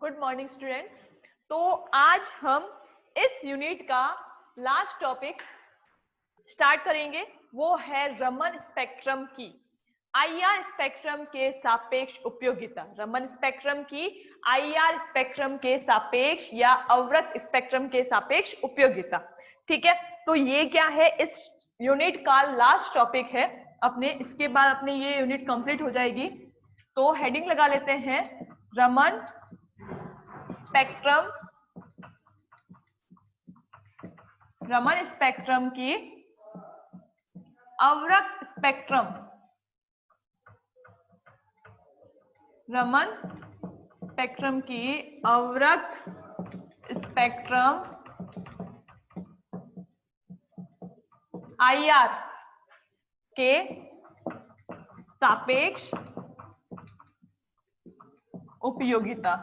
Good morning students. तो आज हम इस यूनिट का लास्ट टॉपिक स्टार्ट करेंगे, वो है रमन स्पेक्ट्रम की आईआर स्पेक्ट्रम के सापेक्ष उपयोगिता। रमन स्पेक्ट्रम की आईआर स्पेक्ट्रम के सापेक्ष या अवरक्त स्पेक्ट्रम के सापेक्ष उपयोगिता। ठीक है, तो ये क्या है, इस यूनिट का लास्ट टॉपिक है अपने। इसके बाद अपने ये यूनिट कंप्लीट हो जाएगी। तो हेडिंग लगा लेते हैं, रमन स्पेक्ट्रम, रमन स्पेक्ट्रम की अवरक्त स्पेक्ट्रम, रमन स्पेक्ट्रम की अवरक्त स्पेक्ट्रम आईआर के सापेक्ष उपयोगिता।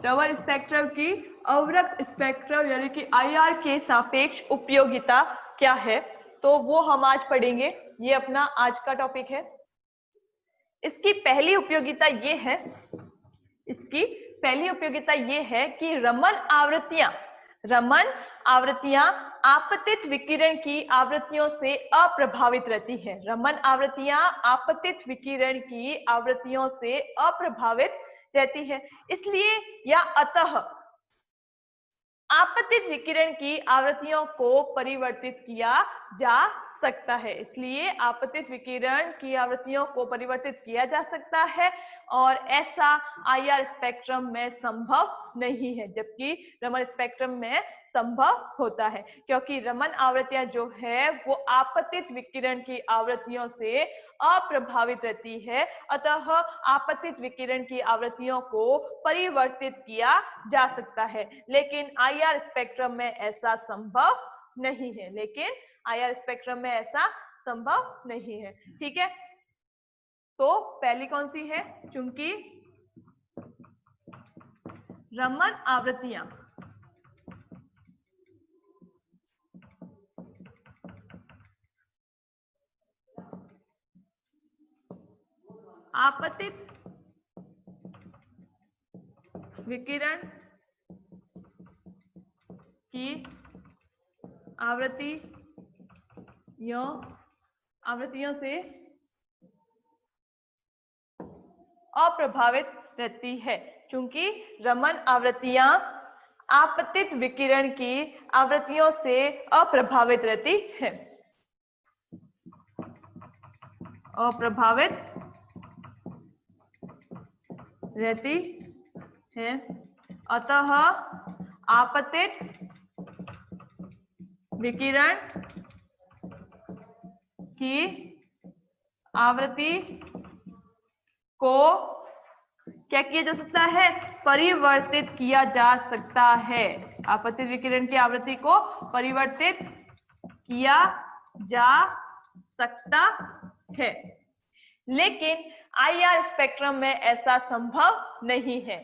रमन स्पेक्ट्रम की अवरक्त स्पेक्ट्रम यानी कि आईआर के सापेक्ष उपयोगिता क्या है, तो वो हम आज पढ़ेंगे। ये अपना आज का टॉपिक है। इसकी पहली उपयोगिता ये है, इसकी पहली उपयोगिता ये है कि रमन आवृत्तियां आपतित विकिरण की आवृत्तियों से अप्रभावित रहती है। रमन आवृत्तियां आपतित विकिरण की आवृत्तियों से अप्रभावित रहती है, इसलिए या अतः आपतित विकिरण की आवृत्तियों को परिवर्तित किया जा सकता है। इसलिए आपतित विकिरण की आवृत्तियों को परिवर्तित किया जा सकता है और ऐसा आईआर स्पेक्ट्रम में संभव नहीं है, जबकि रमन स्पेक्ट्रम में संभव होता है, क्योंकि रमन आवृत्तियां जो है वो आपतित विकिरण की आवृत्तियों से अप्रभावित रहती है, अतः आपतित विकिरण की आवृत्तियों को परिवर्तित किया जा सकता है। लेकिन आईआर स्पेक्ट्रम में ऐसा संभव नहीं है, लेकिन आईआर स्पेक्ट्रम में ऐसा संभव नहीं है। ठीक है, तो पहली कौन सी है, चूंकि रमन आवृत्तियां आपतित विकिरण की आवृत्तियों से अप्रभावित रहती है। चूंकि रमन आवृत्तियां आपतित विकिरण की आवृत्तियों से अप्रभावित रहती है, अप्रभावित रहती है, अतः आपतित विकिरण की आवृत्ति को क्या किया जा सकता है, परिवर्तित किया जा सकता है। आपतित विकिरण की आवृत्ति को परिवर्तित किया जा सकता है, लेकिन आईआर स्पेक्ट्रम में ऐसा संभव नहीं है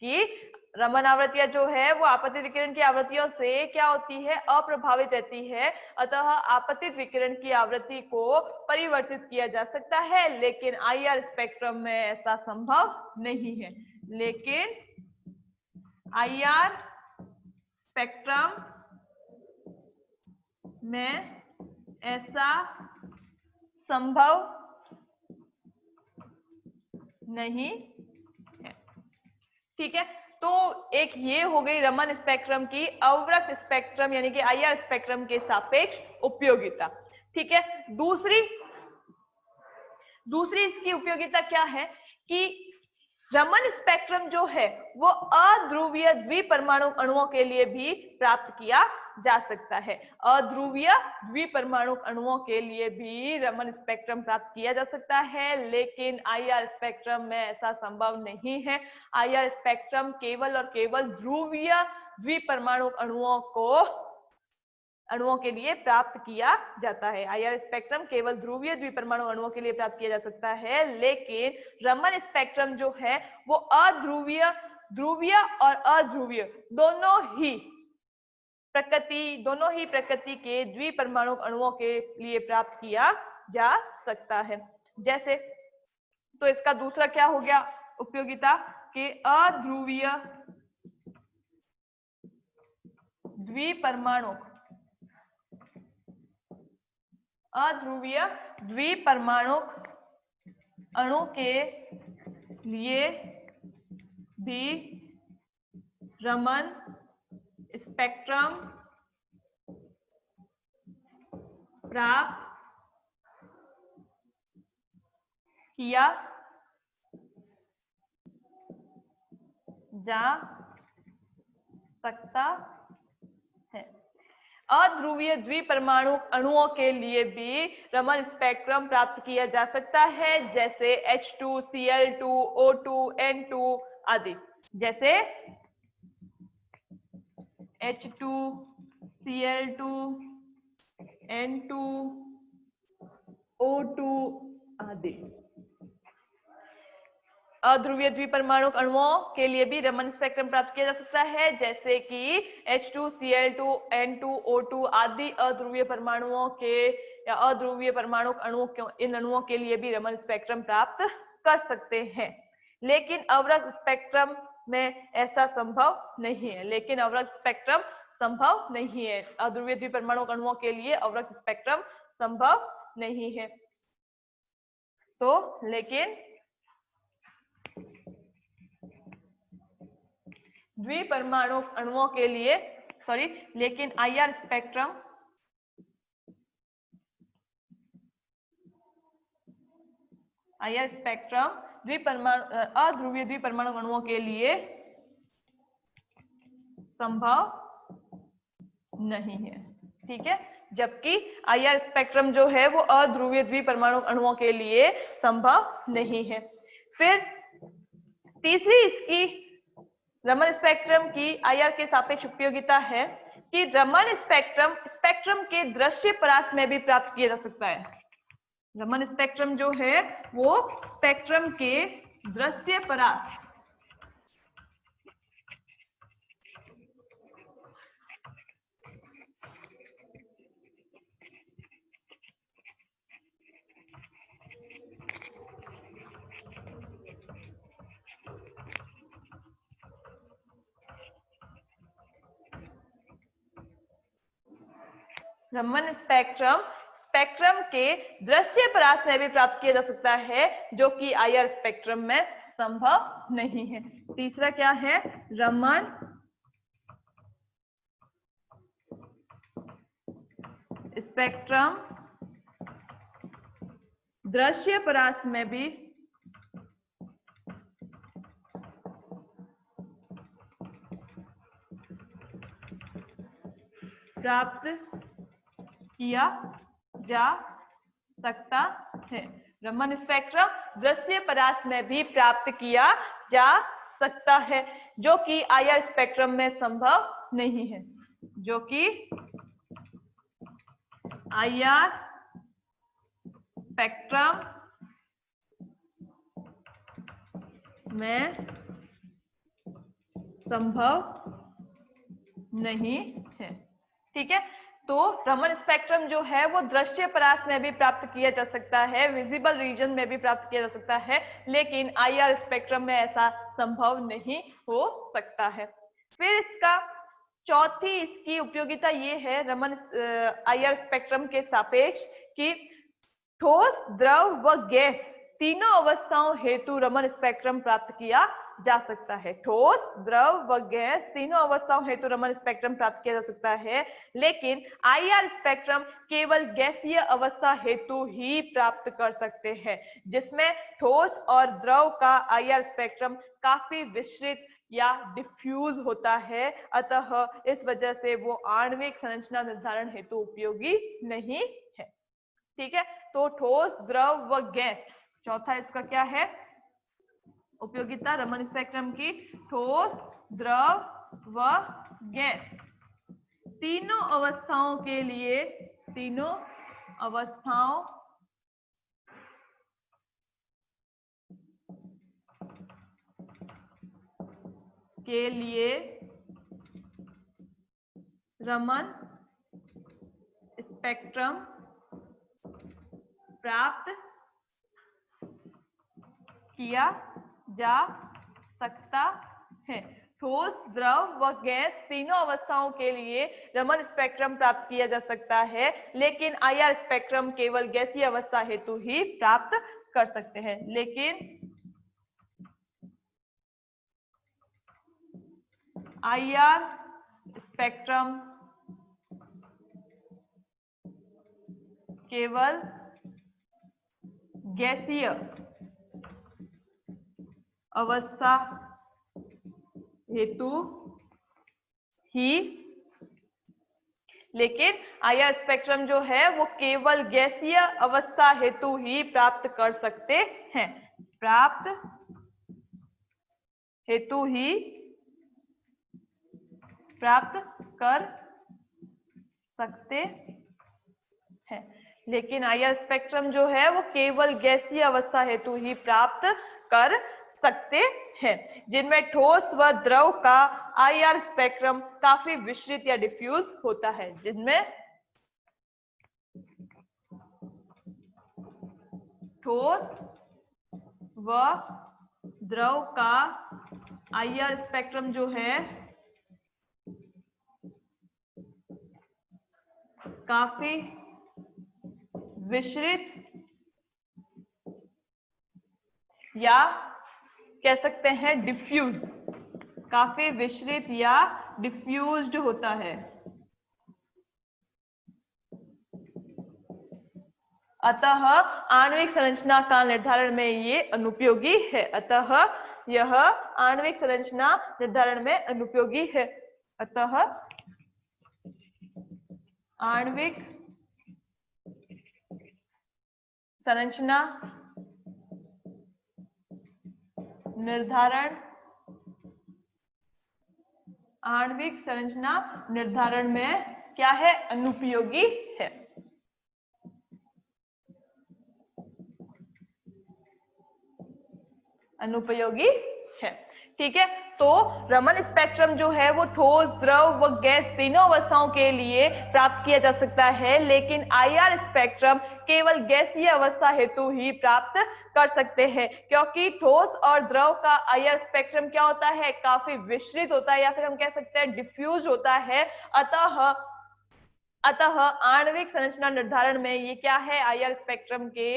कि रमन आवृत्तियां जो है वो आपतित विकिरण की आवृत्तियों से क्या होती है, अप्रभावित रहती है, अतः आपतित विकिरण की आवृत्ति को परिवर्तित किया जा सकता है, लेकिन आईआर स्पेक्ट्रम में ऐसा संभव नहीं है। लेकिन आईआर स्पेक्ट्रम में ऐसा संभव नहीं है। ठीक है, तो एक ये हो गई रमन स्पेक्ट्रम की अवरक्त स्पेक्ट्रम यानी कि आईआर स्पेक्ट्रम के सापेक्ष उपयोगिता। ठीक है, दूसरी इसकी उपयोगिता क्या है कि रमन स्पेक्ट्रम जो है वो अध्रुवीय द्विपरमाणु अणुओं के लिए भी प्राप्त किया जा सकता है। अध्रुवीय द्विपरमाणु अणुओं के लिए भी रमन स्पेक्ट्रम प्राप्त किया जा सकता है, लेकिन आईआर स्पेक्ट्रम में ऐसा संभव नहीं है। आईआर स्पेक्ट्रम केवल और केवल ध्रुवीय द्विपरमाणु अणुओं के लिए प्राप्त किया जाता है। आईआर स्पेक्ट्रम केवल ध्रुवीय द्विपरमाणु अणुओं के लिए प्राप्त किया जा सकता है, लेकिन रमन स्पेक्ट्रम जो है वो अध्रुवीय, ध्रुवीय और अध्रुवीय दोनों ही प्रकृति के द्विपरमाणु अणुओं के लिए प्राप्त किया जा सकता है। जैसे, तो इसका दूसरा क्या हो गया उपयोगिता के अध्रुवीय द्विपरमाणुक अणु के लिए भी रमन स्पेक्ट्रम प्राप्त किया जा सकता है। अध्रुवीय द्विपरमाणु अणुओं के लिए भी रमन स्पेक्ट्रम प्राप्त किया जा सकता है, जैसे H2, Cl2, O2, N2 आदि। जैसे H2, Cl2, N2, O2 आदि। अध्रुवीय द्विपरमाणु अणुओं के लिए भी रमन स्पेक्ट्रम प्राप्त किया जा सकता है, जैसे कि H2, Cl2, N2, O2 आदि अध्रुवीय परमाणुओं के या अध्रुवीय परमाणु अणुओं के, इन अणुओं के लिए भी रमन स्पेक्ट्रम प्राप्त कर सकते हैं। लेकिन अवरक्त स्पेक्ट्रम में ऐसा संभव नहीं है। लेकिन अवरक्त स्पेक्ट्रम संभव नहीं है। अध्रुवीय द्विपरमाणु अणुओं के लिए अवरक्त स्पेक्ट्रम संभव नहीं है। तो लेकिन द्विपरमाणु अणुओं के लिए लेकिन आईआर स्पेक्ट्रम अध्रुवीय द्विपरमाणु अणुओं के लिए संभव नहीं है। ठीक है, जबकि आईआर स्पेक्ट्रम जो है वो अध्रुवीय द्विपरमाणु अणुओं के लिए संभव नहीं है। फिर तीसरी इसकी रमन स्पेक्ट्रम की आईआर के सापेक्ष उपयोगिता है कि रमन स्पेक्ट्रम के दृश्य परास में भी प्राप्त किया जा सकता है। रमन स्पेक्ट्रम जो है वो स्पेक्ट्रम के दृश्य परास रमन स्पेक्ट्रम के दृश्य परास में भी प्राप्त किया जा सकता है, जो कि आईआर स्पेक्ट्रम में संभव नहीं है। तीसरा क्या है? रमन स्पेक्ट्रम दृश्य परास में भी प्राप्त किया जा सकता है। रमन स्पेक्ट्रम दृश्य परास में भी प्राप्त किया जा सकता है, जो कि आईआर स्पेक्ट्रम में संभव नहीं है। जो कि आईआर स्पेक्ट्रम में संभव नहीं है। ठीक है, तो रमन स्पेक्ट्रम जो है वो दृश्य परास में भी प्राप्त किया जा सकता है, विजिबल रीजन में भी प्राप्त किया जा सकता है, लेकिन आईआर स्पेक्ट्रम में ऐसा संभव नहीं हो सकता है। फिर इसका चौथी इसकी उपयोगिता ये है रमन आईआर स्पेक्ट्रम के सापेक्ष कि ठोस, द्रव व गैस तीनों अवस्थाओं हेतु रमन स्पेक्ट्रम प्राप्त किया जा सकता है। ठोस, द्रव व गैस तीनों अवस्थाओं हेतु रमन स्पेक्ट्रम प्राप्त किया जा सकता है, लेकिन आईआर स्पेक्ट्रम केवल गैसीय अवस्था हेतु ही प्राप्त कर सकते हैं, जिसमें ठोस और द्रव का आईआर स्पेक्ट्रम काफी विस्तृत या डिफ्यूज होता है। अतः इस वजह से वो आणविक संरचना निर्धारण हेतु उपयोगी नहीं है। ठीक है, तो ठोस, द्रव व गैस, चौथा इसका क्या है उपयोगिता रमन स्पेक्ट्रम की? ठोस, द्रव व गैस तीनों अवस्थाओं के लिए रमन स्पेक्ट्रम प्राप्त किया जा सकता है। ठोस, द्रव व गैस तीनों अवस्थाओं के लिए रमन स्पेक्ट्रम प्राप्त किया जा सकता है, लेकिन IR स्पेक्ट्रम केवल गैसीय अवस्था हेतु ही प्राप्त कर सकते हैं। लेकिन IR स्पेक्ट्रम केवल गैसीय अवस्था हेतु ही, लेकिन IR स्पेक्ट्रम जो है वो केवल गैसीय अवस्था हेतु ही प्राप्त कर सकते हैं, प्राप्त हेतु ही प्राप्त कर सकते हैं। लेकिन IR स्पेक्ट्रम जो है वो केवल गैसीय अवस्था हेतु ही प्राप्त कर सकते हैं, जिनमें ठोस व द्रव का IR स्पेक्ट्रम काफी विस्तृत या डिफ्यूज होता है, जिनमें ठोस व द्रव का IR स्पेक्ट्रम जो है काफी विस्तृत या कह सकते हैं डिफ्यूज, काफी विस्तृत या डिफ्यूज्ड होता है। अतः आणविक संरचना का निर्धारण में ये अनुपयोगी है। अतः यह आणविक संरचना निर्धारण में अनुपयोगी है। अतः आणविक संरचना निर्धारण, आणविक संरचना निर्धारण में क्या है? अनुपयोगी है। अनुपयोगी है। ठीक है, तो रमन स्पेक्ट्रम जो है वो ठोस, द्रव व गैस तीनों अवस्थाओं के लिए प्राप्त किया जा सकता है, लेकिन IR स्पेक्ट्रम केवल गैसीय अवस्था हेतु ही प्राप्त कर सकते हैं, क्योंकि ठोस और द्रव का IR स्पेक्ट्रम क्या होता है? काफी विस्तृत होता है, या फिर हम कह सकते हैं डिफ्यूज होता है। अतः आणविक संरचना निर्धारण में ये क्या है? IR स्पेक्ट्रम के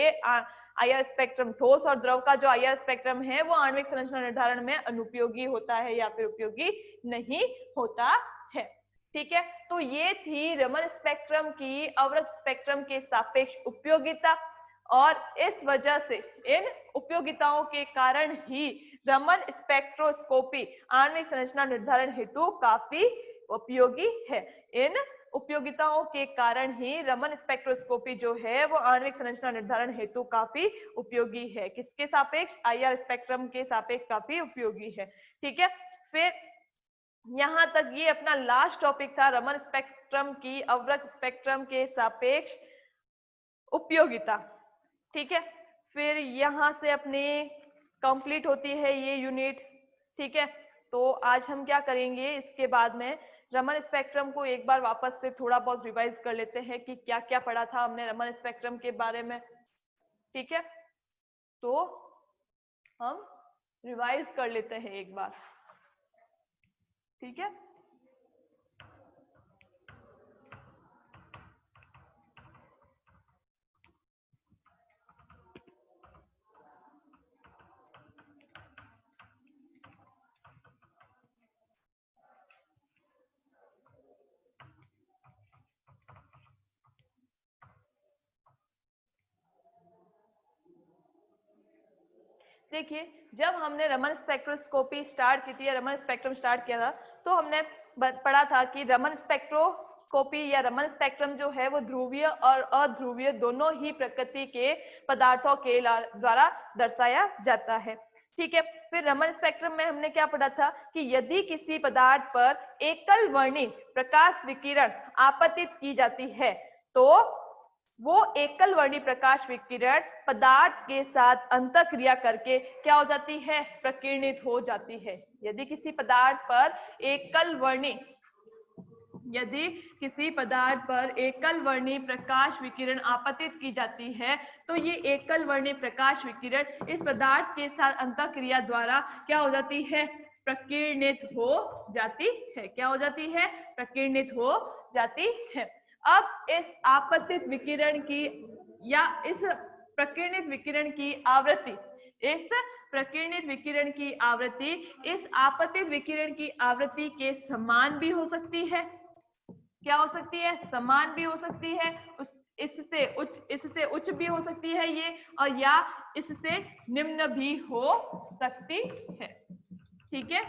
IR स्पेक्ट्रम, ठोस और द्रव का जो IR स्पेक्ट्रम है वो आणविक संरचना निर्धारण में अनुपयोगी होता है या फिर उपयोगी नहीं होता है। ठीक है, तो ये थी रमन स्पेक्ट्रम की अवरक्त स्पेक्ट्रम के सापेक्ष उपयोगिता, और इस वजह से इन उपयोगिताओं के कारण ही रमन स्पेक्ट्रोस्कोपी आणविक संरचना निर्धारण हेतु काफी उपयोगी है। इन उपयोगिताओं के कारण ही रमन स्पेक्ट्रोस्कोपी जो है वो आणविक संरचना निर्धारण हेतु काफी उपयोगी है। किसके सापेक्ष? IR स्पेक्ट्रम के सापेक्ष काफी उपयोगी है। ठीक है, फिर यहां तक ये अपना लास्ट टॉपिक था, रमन स्पेक्ट्रम की अवरक्त स्पेक्ट्रम के सापेक्ष उपयोगिता। ठीक है, फिर यहां से अपनी कंप्लीट होती है ये यूनिट। ठीक है, तो आज हम क्या करेंगे, इसके बाद में रमन स्पेक्ट्रम को एक बार वापस से थोड़ा बहुत रिवाइज कर लेते हैं कि क्या क्या पढ़ा था हमने रमन स्पेक्ट्रम के बारे में। ठीक है, तो हम रिवाइज कर लेते हैं एक बार। ठीक है, देखिए जब हमने रमन स्पेक्ट्रोस्कोपी स्टार्ट की थी या रमन स्पेक्ट्रम स्टार्ट किया था, तो हमने पढ़ा था कि रमन स्पेक्ट्रोस्कोपी या रमन स्पेक्ट्रम जो है वो ध्रुवीय और अध्रुवीय दोनों ही प्रकृति के पदार्थों के द्वारा दर्शाया जाता है। ठीक है, फिर रमन स्पेक्ट्रम में हमने क्या पढ़ा था कि यदि किसी पदार्थ पर एकल वर्णी प्रकाश विकिरण आपतित की जाती है, तो वो एकल वर्णी प्रकाश विकिरण पदार्थ के साथ अंतःक्रिया करके क्या हो जाती है? प्रकीर्णित हो जाती है। यदि किसी पदार्थ पर एकल वर्णी यदि किसी पदार्थ पर एकल वर्णी प्रकाश विकिरण आपतित की जाती है तो ये एकल वर्णी प्रकाश विकिरण इस पदार्थ के साथ अंतःक्रिया द्वारा क्या हो जाती है, प्रकीर्णित हो जाती है। क्या हो जाती है, प्रकीर्णित हो जाती है। अब इस आपतित विकिरण की या इस प्रकीर्णित विकिरण की आवृत्ति, इस प्रकीर्णित विकिरण की आवृत्ति इस आपतित विकिरण की आवृत्ति के समान भी हो सकती है। क्या हो सकती है, समान भी हो सकती है। इससे उच्च भी हो सकती है ये, और या इससे निम्न भी हो सकती है। ठीक है,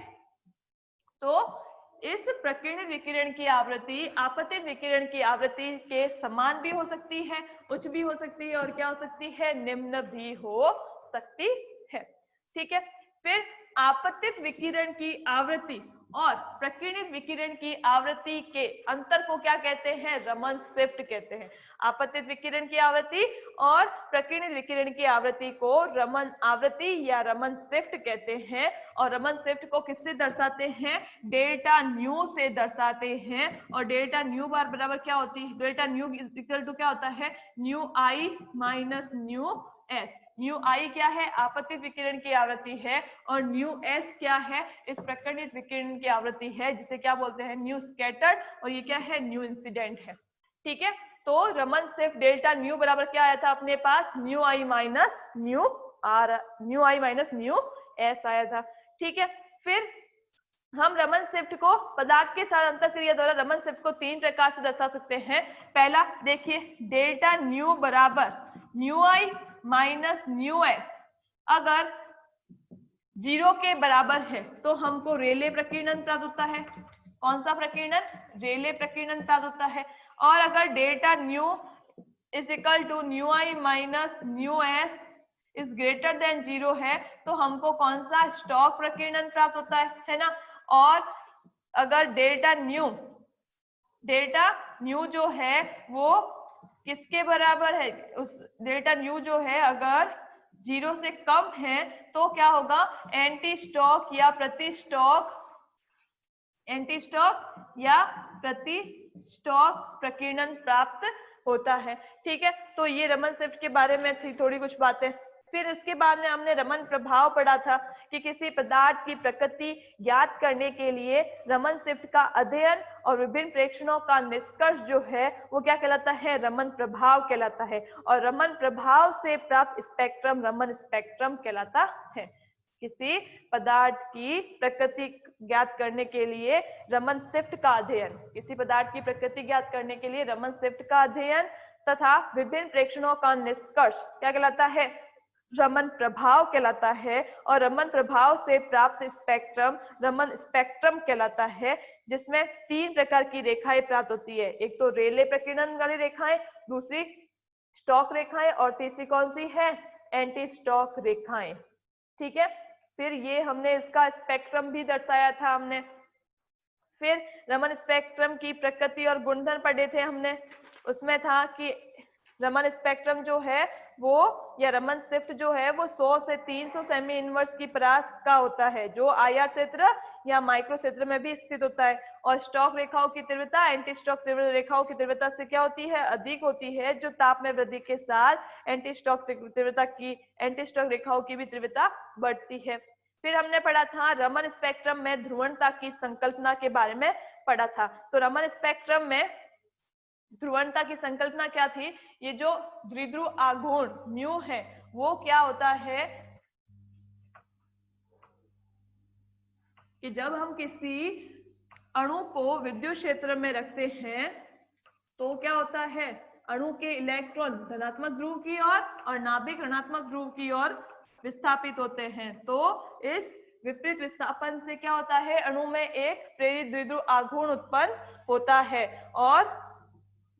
तो इस प्रकीर्णित विकिरण की आवृत्ति आपतित विकिरण की आवृत्ति के समान भी हो सकती है, उच्च भी हो सकती है, और क्या हो सकती है, निम्न भी हो सकती है। ठीक है, फिर आपतित विकिरण की आवृत्ति और प्रकीर्णित विकिरण की आवृत्ति के अंतर को क्या कहते हैं, रमन शिफ्ट कहते हैं। आपतित विकिरण की आवृत्ति और प्रकीर्णित विकिरण की आवृत्ति को रमन आवृत्ति या रमन शिफ्ट कहते हैं। और रमन शिफ्ट को किससे दर्शाते हैं, डेल्टा न्यू से दर्शाते हैं। और डेल्टा न्यू बार बराबर क्या होती है, डेल्टा न्यू इक्वल टू क्या होता है, new I minus nu S. New आई क्या है, आपतित विकिरण की आवृत्ति है, और न्यू एस क्या है, इस प्रकीर्णित विकिरण की आवृत्ति है, जिसे क्या बोलते हैं, न्यू स्कैटर्ड, और ये क्या है, न्यू इंसिडेंट है। ठीक है, तो रमन शिफ्ट डेल्टा न्यू बराबर क्या आया था अपने पास, nu I minus nu R, nu I minus nu S आया था। ठीक है, फिर हम रमन शिफ्ट को पदार्थ के साथ अंतःक्रिया द्वारा रमन शिफ्ट को तीन प्रकार से दर्शा सकते हैं। पहला देखिए, डेल्टा न्यू बराबर new I minus nu S अगर 0 के बराबर है तो हमको रेले प्रकीर्णन प्राप्त होता है। कौन सा प्रकीर्णन, रेले प्रकीर्णन प्राप्त होता है। और अगर delta nu is equal to nu I minus nu S is greater than 0 है तो हमको कौन सा, स्टॉक प्रकीर्णन प्राप्त होता है ना। और अगर डेल्टा न्यू जो है वो किसके बराबर है, उस डेल्टा न्यू जो है अगर 0 से कम है तो क्या होगा, एंटी स्टॉक या प्रति स्टॉक प्रकीर्णन प्राप्त होता है। ठीक है, तो ये रमन शिफ्ट के बारे में थी थोड़ी कुछ बातें। फिर उसके बाद में हमने रमन प्रभाव पढ़ा था कि किसी पदार्थ की प्रकृति ज्ञात करने के लिए रमन शिफ्ट का अध्ययन और विभिन्न प्रेक्षणों का निष्कर्ष जो है वो क्या कहलाता है, रमन प्रभाव कहलाता है। और रमन प्रभाव से प्राप्त स्पेक्ट्रम रमन स्पेक्ट्रम कहलाता है। किसी पदार्थ की प्रकृति ज्ञात करने के लिए रमन शिफ्ट का अध्ययन, किसी पदार्थ की प्रकृति ज्ञात करने के लिए रमन शिफ्ट का अध्ययन तथा विभिन्न प्रेक्षणों का निष्कर्ष क्या कहलाता है, रमन प्रभाव कहलाता है। और रमन प्रभाव से प्राप्त स्पेक्ट्रम रमन स्पेक्ट्रम कहलाता है, जिसमें तीन प्रकार की रेखाएं प्राप्त होती है। एक तो रेले प्रकीर्णन वाली रेखाएं, दूसरी स्टॉक रेखाएं, और तीसरी कौन सी है, एंटी स्टॉक रेखाएं। ठीक है, फिर ये हमने इसका स्पेक्ट्रम भी दर्शाया था हमने। फिर रमन स्पेक्ट्रम की प्रकृति और गुणधर्म पढ़े थे हमने। उसमें था कि रमन स्पेक्ट्रम जो है वो या रमन शिफ्ट जो है वो 100 से 300 सेमी इनवर्स की परास का होता है, जो आईआर क्षेत्र या माइक्रो क्षेत्र में भी स्थित होता है। और स्टॉक रेखाओं की तीव्रता एंटी स्टॉक रेखाओं की तीव्रता से क्या होती है, अधिक होती है, जो ताप में वृद्धि के साथ एंटी स्टॉक रेखाओं की भी तीव्रता बढ़ती है। फिर हमने पढ़ा था रमन स्पेक्ट्रम में ध्रुवणता की संकल्पना के बारे में पढ़ा था। तो रमन स्पेक्ट्रम में ध्रुवणता की संकल्पना क्या थी, ये जो द्विध्रुव आघूर्ण म्यू है वो क्या होता है कि जब हम किसी अणु को विद्युत क्षेत्र में रखते हैं तो क्या होता है, अणु के इलेक्ट्रॉन धनात्मक ध्रुव की ओर और नाभिक ऋणात्मक ध्रुव की ओर विस्थापित होते हैं। तो इस विपरीत विस्थापन से क्या होता है, अणु में एक प्रेरित द्विध्रुव आघूर्ण उत्पन्न होता है, और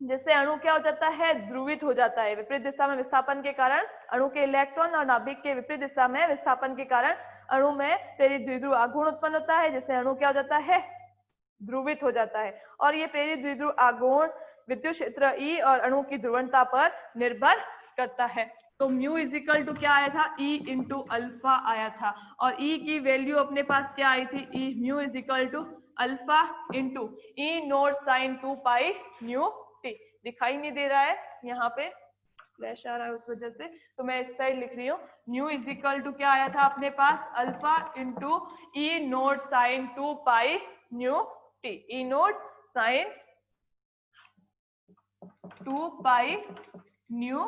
जिससे अणु क्या हो जाता है, ध्रुवित हो जाता है। विपरीत दिशा में विस्थापन के कारण अणु के इलेक्ट्रॉन और नाभिक के विपरीत दिशा में विस्थापन के कारण अणु में प्रेरित द्विध्रुव आघूर्ण उत्पन्न होता है, जिससे अणु क्या हो जाता है, ध्रुवित हो जाता है। और ये प्रेरित द्विध्रुव आघूर्ण विद्युत क्षेत्र ई और अणु की ध्रुवणता पर निर्भर करता है। तो म्यू इज इक्वल टू क्या आया था, ई इंटू अल्फा आया था, और ई की वैल्यू अपने पास क्या आई थी, E mu is equal to alpha into E naught sine 2 pi nu T. दिखाई नहीं दे रहा है यहाँ पे, फ्लैश आ रहा है उस वजह से, तो मैं इस साइड लिख रही हूँ। न्यू इज इक्वल टू क्या आया था अपने पास, alpha into E naught sine 2 pi nu T, E naught sine 2 pi nu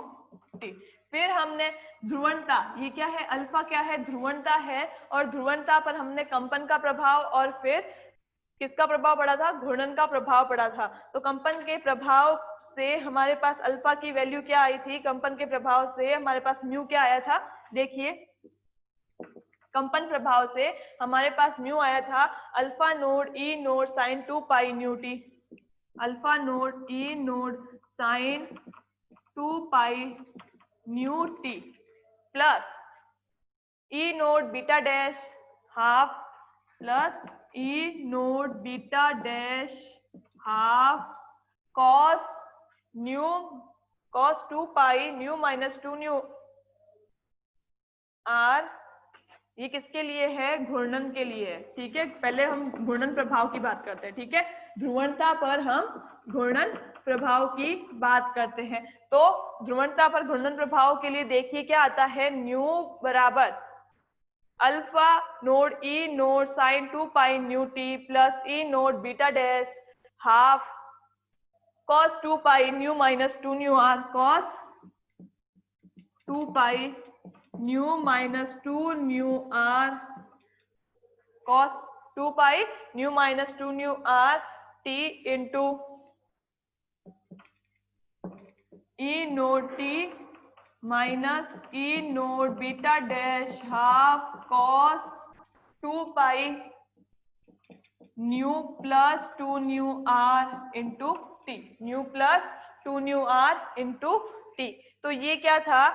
T. फिर हमने ध्रुवणता, ये क्या है, अल्फा क्या है, ध्रुवणता है, और ध्रुवणता पर हमने कंपन का प्रभाव और फिर किसका प्रभाव पड़ा था, घूर्णन का प्रभाव पड़ा था। तो कंपन के प्रभाव से हमारे पास अल्फा की वैल्यू क्या आई थी, कंपन के प्रभाव से हमारे पास म्यू क्या आया था, देखिए कंपन प्रभाव से हमारे पास म्यू आया था alpha naught E naught sine 2 pi nu T, alpha naught E naught sine 2 pi nu T plus E naught beta dash half plus E naught beta dash half cos nu cos 2 pi nu minus 2 nu R. ये किसके लिए है, घूर्णन के लिए है, ठीक है। पहले हम घूर्णन प्रभाव की बात करते हैं, ठीक है, ध्रुवणता पर हम घूर्णन प्रभाव की बात करते हैं। तो ध्रुवणता पर घूर्णन प्रभाव के लिए देखिए क्या आता है, न्यू बराबर alpha naught E naught sine 2 pi nu T plus E naught beta dash half cos 2 pi nu minus 2 nu R, cos 2 pi nu minus 2 nu R cos 2 pi nu minus 2 nu R T into E naught T minus E naught beta dash half cos 2 pi nu plus 2 nu R into T, nu plus 2 nu R into T. तो ये क्या था,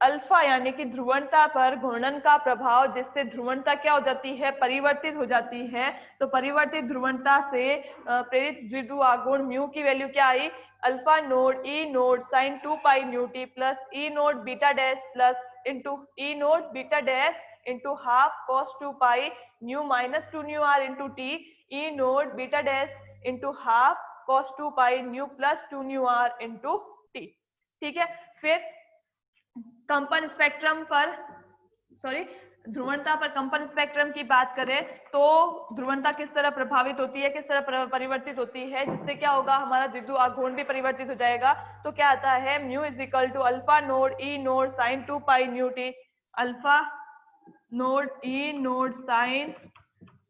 alpha यानी कि ध्रुवणता पर घूर्णन का प्रभाव, जिससे ध्रुवणता क्या हो जाती है, परिवर्तित हो जाती है। तो परिवर्तित ध्रुवणता से प्रेरित द्विध्रुव आघूर्ण म्यू की वैल्यू क्या आई, alpha naught E naught sine 2 pi nu T plus E naught beta dash plus into E naught beta dash into half cos 2 pi nu minus 2 nu R into T E naught beta dash into half cos 2 pi nu plus 2 nu R into T, ठीक है। फिर कंपन spectrum पर, sorry, ध्रुवणता पर कंपन spectrum की बात करें तो ध्रुवणता किस तरह प्रभावित होती है, किस तरह परिवर्तित होती है, जिससे क्या होगा, हमारा द्विध्रुव आघूर्ण भी परिवर्तित हो जाएगा। तो क्या आता है, mu is equal to alpha naught E naught sine 2 pi nu T, alpha naught E naught sine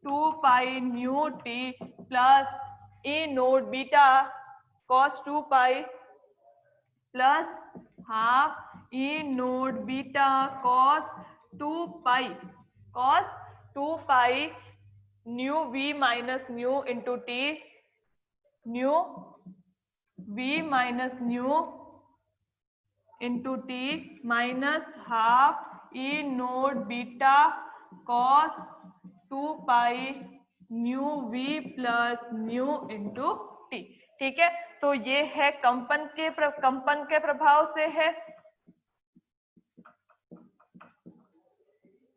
2 pi nu T plus E naught beta cos 2 pi plus half E naught beta cos 2 pi nu V minus nu into T, nu V minus nu into T minus half E naught beta cos 2 pi nu V plus nu into T, ठीक है। तो ये है कंपन के प्रभाव से है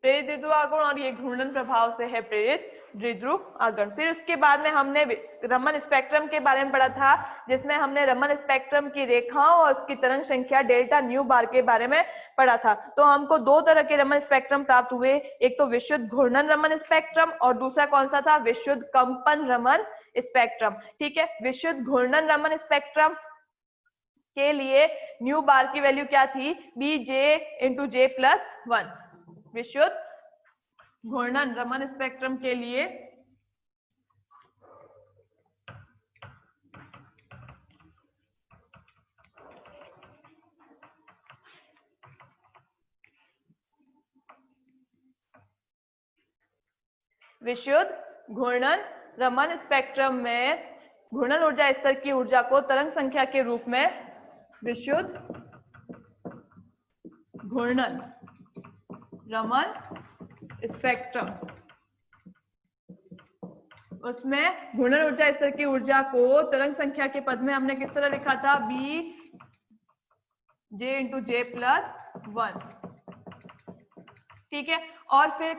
प्रेरित द्विध्रुव आघूर्ण, और ये घूर्णन प्रभाव से है प्रेरित द्विध्रुव आघूर्ण। फिर उसके बाद में हमने रमन स्पेक्ट्रम के बारे में पढ़ा था, जिसमें हमने रमन स्पेक्ट्रम की रेखाओं और उसकी तरंग संख्या डेल्टा न्यू बार के बारे में पढ़ा था। तो हमको दो तरह के रमन स्पेक्ट्रम प्राप्त हुए, एक तो विशुद्ध घूर्णन रमन स्पेक्ट्रम और दूसरा कौन सा था, विशुद्ध कंपन रमन स्पेक्ट्रम, ठीक है। विशुद्ध घूर्णन रमन स्पेक्ट्रम के लिए न्यू बार की वैल्यू क्या थी, B J into J plus 1। विशुद्ध घूर्णन रमन स्पेक्ट्रम के लिए विशुद्ध घूर्णन रमन स्पेक्ट्रम में घूर्णन ऊर्जा स्तर की ऊर्जा को तरंग संख्या के रूप में विशुद्ध घूर्णन रमन स्पेक्ट्रम, उसमें घूर्णन ऊर्जा स्तर की ऊर्जा को तरंग संख्या के पद में हमने किस तरह लिखा था, B J into J plus 1, ठीक है। और फिर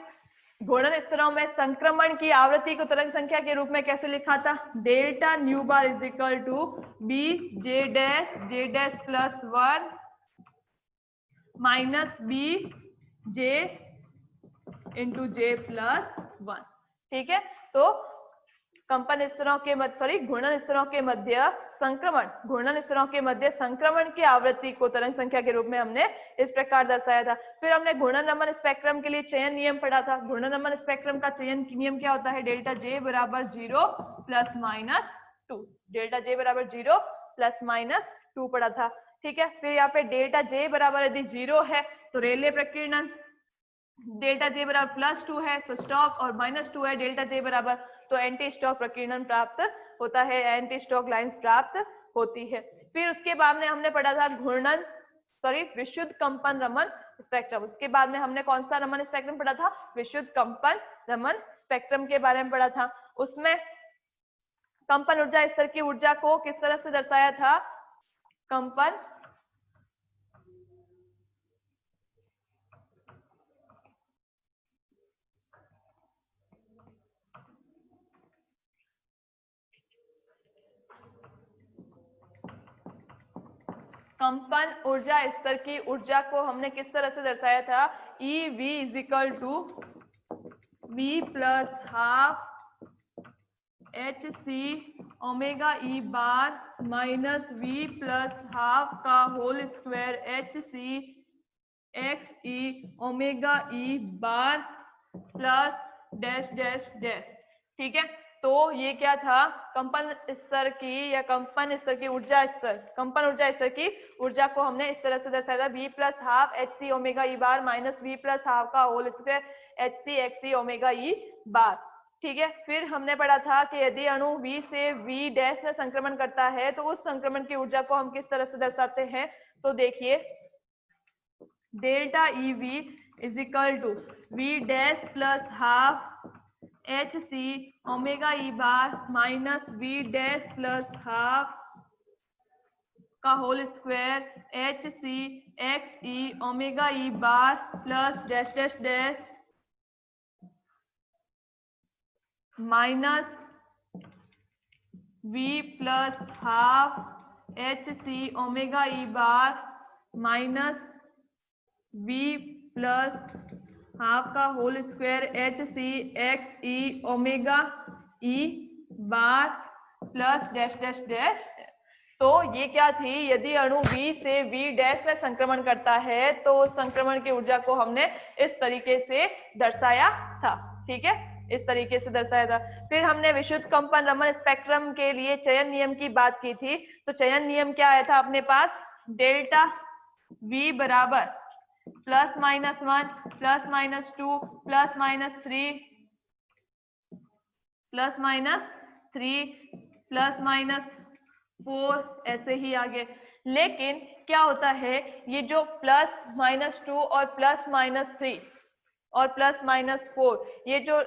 घूर्णन स्तरों में संक्रमण की आवृत्ति को तरंग संख्या के रूप में कैसे लिखा था? Delta nu bar is equal to B J dash plus 1 minus B J into J plus 1। ठीक है, तो कंपन स्तरों के मध्य घूर्णन स्तरों के मध्य संक्रमण, घूर्णन स्तरों के मध्य संक्रमण की आवृत्ति को तरंग संख्या के रूप में हमने इस प्रकार दर्शाया था। फिर हमने घूर्णन नमन स्पेक्ट्रम के लिए चयन नियम पढ़ा था। घूर्णन नमन स्पेक्ट्रम का चयन नियम क्या होता है? डेल्टा जे बराबर 0 प्लस माइनस 2, डेल्टा जे बराबर 0 प्लस माइनस 2 पढ़ा था। ठीक है, फिर यहाँ पे डेल्टा जे बराबर यदि 0 है तो रेले प्रकीर्णन, डेल्टा जे बराबर प्लस 2 है तो स्टॉक, और माइनस 2 है डेल्टा जे बराबर तो एंटी स्टॉक प्रकीर्णन प्राप्त होता है, एंटी स्टॉक लाइंस प्राप्त होती है। फिर उसके बाद में हमने पढ़ा था घूर्णन विशुद्ध कंपन रमन स्पेक्ट्रम। उसके बाद में हमने कौन सा रमन स्पेक्ट्रम पढ़ा था? विशुद्ध कंपन रमन स्पेक्ट्रम के बारे में पढ़ा था। उसमें कंपन ऊर्जा स्तर की ऊर्जा को किस तरह से दर्शाया था? कंपन कंपन ऊर्जा स्तर की ऊर्जा को हमने किस तरह से दर्शाया था? E V is equal to V plus half H C omega E bar minus V plus half का whole square H C X E omega E bar plus dash dash dash. ठीक है, तो ये क्या था? कंपन स्तर की या कंपन स्तर की ऊर्जा स्तर, कंपन ऊर्जा स्तर की ऊर्जा को हमने इस तरह से दर्शाया था, v plus half H C omega E bar minus V plus half का whole square H C X C omega E bar. ठीक है, फिर हमने पढ़ा था कि यदि अणु v से v डैश में संक्रमण करता है तो उस संक्रमण की ऊर्जा को हम किस तरह से दर्शाते हैं? तो देखिए, delta E V is equal to V dash plus half H C omega E bar minus V dash plus half का whole square H C X E omega E bar plus dash dash dash minus V plus half H C omega E bar minus V plus half का whole square H C X E omega E bar plus dash dash dash. तो ये क्या थी? यदि अणु V से V dash में संक्रमण करता है तो उस संक्रमण की ऊर्जा को हमने इस तरीके से दर्शाया था। ठीक है, इस तरीके से दर्शाया था। फिर हमने विशुद्ध कंपन रमन स्पेक्ट्रम के लिए चयन नियम की बात की थी। तो चयन नियम क्या आया था अपने पास? डेल्टा V बराबर plus minus 1 plus minus 2 plus minus 3 plus minus 3 plus minus 4 ऐसे ही आगे। लेकिन क्या होता है, ये जो प्लस माइनस 2 और प्लस माइनस 3 और प्लस माइनस 4 ये जो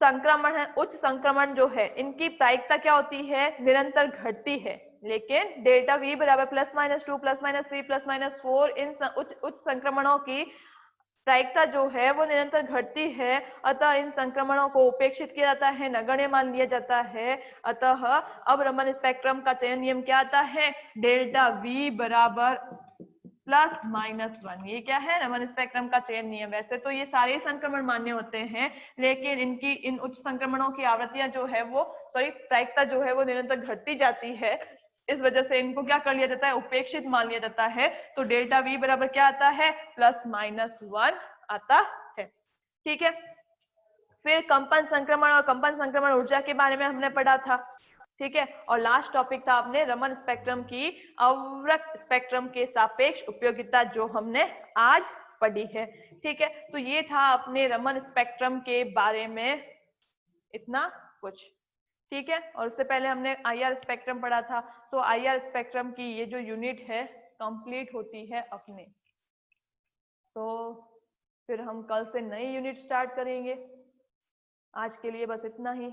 संक्रमण है, उच्च संक्रमण जो है, इनकी प्रायिकता क्या होती है? निरंतर घटती है। लेकिन डेल्टा वी बराबर plus minus 2 plus minus 3 plus minus 4 इन उच्च संक्रमणों की प्रायिकता जो है वो निरंतर घटती है। अतः इन संक्रमणों को उपेक्षित किया जाता है, नगण्य मान लिया जाता है। अतः अब रमन स्पेक्ट्रम का चयन नियम क्या आता है? डेल्टा वी बराबर प्लस माइनस 1। ये क्या है? रमन स्पेक्ट्रम का चयन नियम। वैसे तो ये सारे संक्रमण मान्य होते हैं, लेकिन इनकी इन उच्च संक्रमणों की आवृत्तियां जो है वो प्रायिकता जो है वो निरंतर घटती जाती है। इस वजह से इनको क्या कर लिया जाता है? उपेक्षित मान लिया जाता है। तो डेल्टा वी बराबर क्या आता है? प्लस माइनस 1 आता है। ठीक है, फिर कंपन संक्रमण और कंपन संक्रमण ऊर्जा के बारे में हमने पढ़ा था। ठीक है, और लास्ट टॉपिक था अपने रमन स्पेक्ट्रम की अवरक्त स्पेक्ट्रम के सापेक्ष उपयोगिता, जो हमने आज पढ़ी है। ठीक है, तो ये था अपने रमन स्पेक्ट्रम के बारे में इतना कुछ। ठीक है, और उससे पहले हमने आईआर स्पेक्ट्रम पढ़ा था। तो आईआर स्पेक्ट्रम की ये जो यूनिट है कंप्लीट होती है अपने। तो फिर हम कल से नई यूनिट स्टार्ट करेंगे। आज के लिए बस इतना ही।